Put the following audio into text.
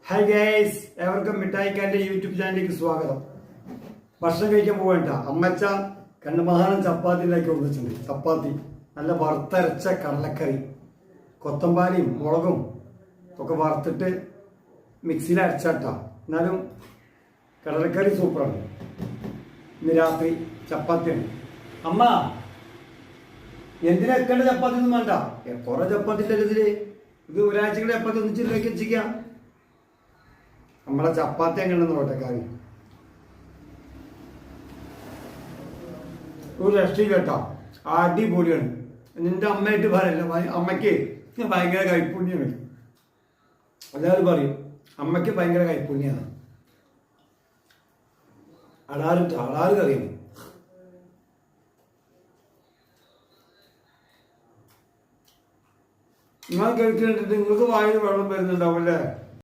Hi guys, ഏവർക്കും മിഠായിക്കാരൻ്റെ YouTube ചാനലിലേക്ക് സ്വാഗതം. ഭക്ഷണം കഴിക്കാൻ പോകണ്ട. അമ്മച്ച കണ്ണമഹാനം ചപ്പാത്തി ഉണ്ടാക്കി കൊണ്ടുവച്ചിട്ടുണ്ട്. ചപ്പാത്തി നല്ല വറുത്തരച്ച കടലക്കറി, കൊത്തമ്പാരിയും മുളകും ഒക്കെ വറുത്തിട്ട് മിക്സിയിൽ അരച്ചാട്ടാ. എന്നാലും കടലക്കറി സൂപ്പറാണ്. ഇന്ന് രാത്രി ചപ്പാത്തിയാണ്. അമ്മ എന്തിനാ എക്കേണ്ട ചപ്പാത്തി ഒന്നും വേണ്ട. കുറെ ചപ്പാത്തി ഉണ്ടല്ലോ ഇതില്. ഇത് ഒരാഴ്ചയുടെ ചപ്പാത്തി ഒന്നിച്ചിലേക്ക് വെച്ചിരിക്കാം. നമ്മളെ ചപ്പാത്തി എങ്ങനെയെന്ന് നോട്ടെ. കറി ഒരു രക്ഷയില്ല കേട്ടോ, അടിപൊളിയാണ്. നിന്റെ അമ്മയായിട്ട് പറയല്ല, അമ്മയ്ക്ക് ഭയങ്കര കൈപ്പുണ്യാണ്. എല്ലാവരും പറയും അമ്മയ്ക്ക് ഭയങ്കര കൈപ്പുണ്യാണ്. അടാറ് കറിയാണ്. നിങ്ങൾ കേൾക്കുന്നുണ്ട്, നിങ്ങൾക്ക് വായിൽ വെള്ളം വരുന്നുണ്ടാവും അല്ലേ?